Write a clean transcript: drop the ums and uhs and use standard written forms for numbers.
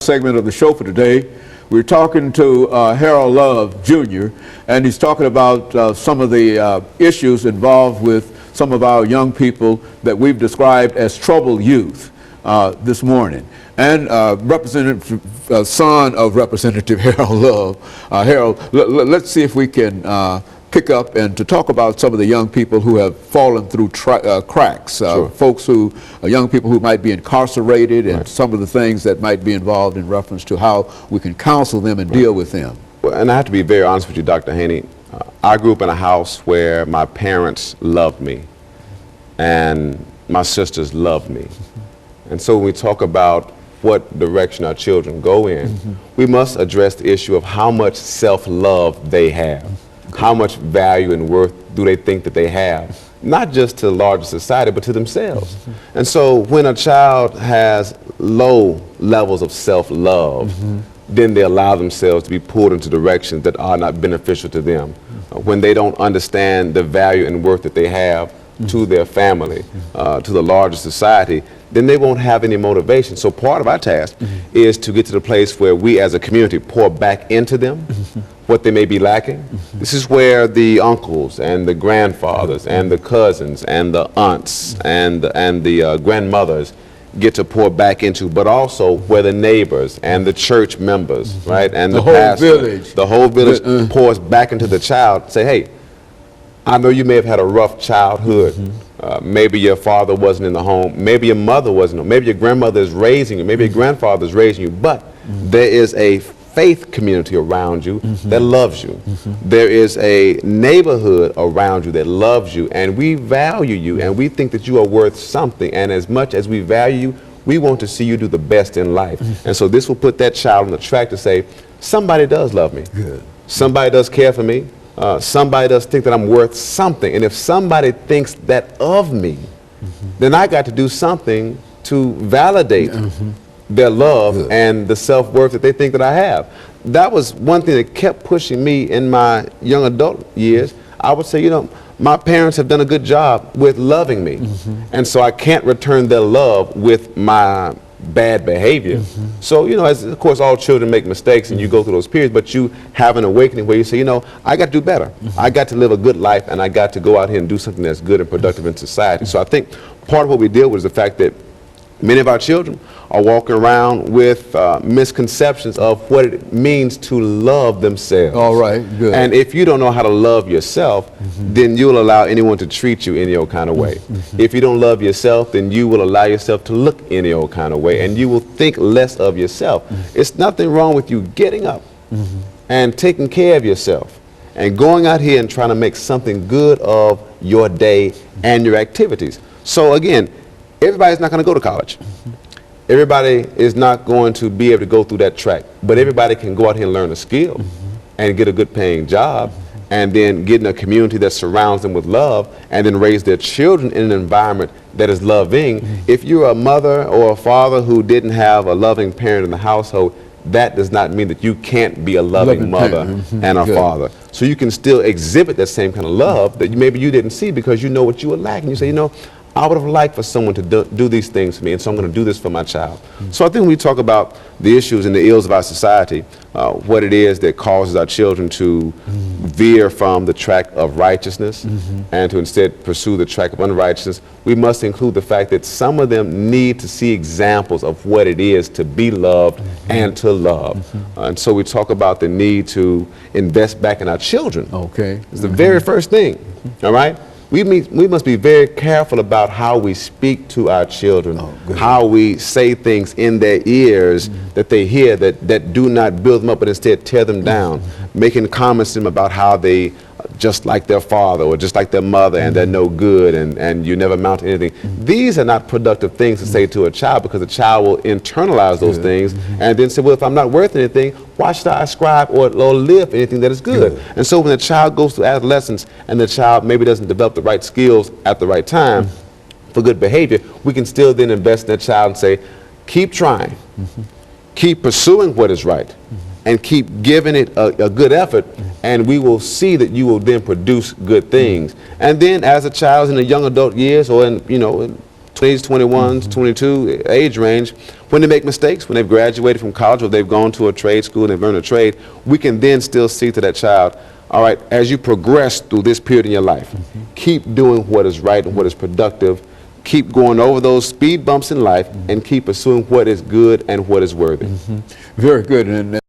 segment of the show for today. We're talking to Harold Love Jr., and he's talking about some of the issues involved with some of our young people that we've described as troubled youth this morning. And Representative, son of Representative Harold Love. Harold, let's see if we can pick up and to talk about some of the young people who have fallen through cracks, Sure. folks who, young people who might be incarcerated, and some of the things that might be involved in reference to how we can counsel them and deal with them. Well, and I have to be very honest with you, Dr. Haney. I grew up in a house where my parents loved me and my sisters loved me. And so when we talk about what direction our children go in, we must address the issue of how much self-love they have. How much value and worth do they think that they have? Not just to the larger society, but to themselves. And so when a child has low levels of self-love, then they allow themselves to be pulled into directions that are not beneficial to them. When they don't understand the value and worth that they have to their family, to the larger society, then they won't have any motivation. So part of our task is to get to the place where we as a community pour back into them what they may be lacking. This is where the uncles and the grandfathers and the cousins and the aunts and the grandmothers get to pour back into, but also where the neighbors and the church members, right, and the pastor, the whole village pours back into the child. Say, hey, I know you may have had a rough childhood. Maybe your father wasn't in the home. Maybe your mother wasn't. Maybe your grandmother is raising you. Maybe your grandfather is raising you. But there is a faith community around you that loves you. There is a neighborhood around you that loves you, and we value you, and we think that you are worth something. And as much as we value you, we want to see you do the best in life. And so this will put that child on the track to say, somebody does love me. Good. Somebody does care for me. Somebody does think that I'm worth something. And if somebody thinks that of me, then I got to do something to validate their love and the self-worth that they think that I have. That was one thing that kept pushing me in my young adult years. I would say, you know, my parents have done a good job with loving me. And so I can't return their love with my bad behavior. So, you know, as of course all children make mistakes and you go through those periods, but you have an awakening where you say, you know, I got to do better. I got to live a good life, and I got to go out here and do something that's good and productive in society. So I think part of what we deal with is the fact that many of our children are walking around with misconceptions of what it means to love themselves. All right, good. And if you don't know how to love yourself, then you'll allow anyone to treat you any old kind of way. If you don't love yourself, then you will allow yourself to look any old kind of way, and you will think less of yourself. It's nothing wrong with you getting up and taking care of yourself and going out here and trying to make something good of your day and your activities. So again, everybody's not going to go to college. Everybody is not going to be able to go through that track, but everybody can go out here and learn a skill and get a good paying job, and then get in a community that surrounds them with love, and then raise their children in an environment that is loving. If you're a mother or a father who didn't have a loving parent in the household, that does not mean that you can't be a loving mother and a father. So you can still exhibit that same kind of love that maybe you didn't see because you know what you were lacking. You say, you know, I would have liked for someone to do these things for me, and so I'm going to do this for my child. So I think when we talk about the issues and the ills of our society, what it is that causes our children to veer from the track of righteousness and to instead pursue the track of unrighteousness, we must include the fact that some of them need to see examples of what it is to be loved and to love. And so we talk about the need to invest back in our children. Okay. It's the very first thing, all right? We must be very careful about how we speak to our children, how we say things in their ears that they hear that do not build them up, but instead tear them down, making comments to them about how they just like their father or just like their mother and they're no good and you never amount to anything. These are not productive things to say to a child, because a child will internalize those things and then say, well, if I'm not worth anything, why should I ascribe or live anything that is good? And so when a child goes through adolescence and the child maybe doesn't develop the right skills at the right time for good behavior, we can still then invest in that child and say, keep trying, keep pursuing what is right, and keep giving it a good effort, and we will see that you will then produce good things. And then as a child in the young adult years, or in, you know, 20s, 21s, 22 age range, when they make mistakes, when they've graduated from college or they've gone to a trade school and they've learned a trade, we can then still see to that child, all right, as you progress through this period in your life, keep doing what is right and what is productive, keep going over those speed bumps in life, and keep pursuing what is good and what is worthy. Very good. And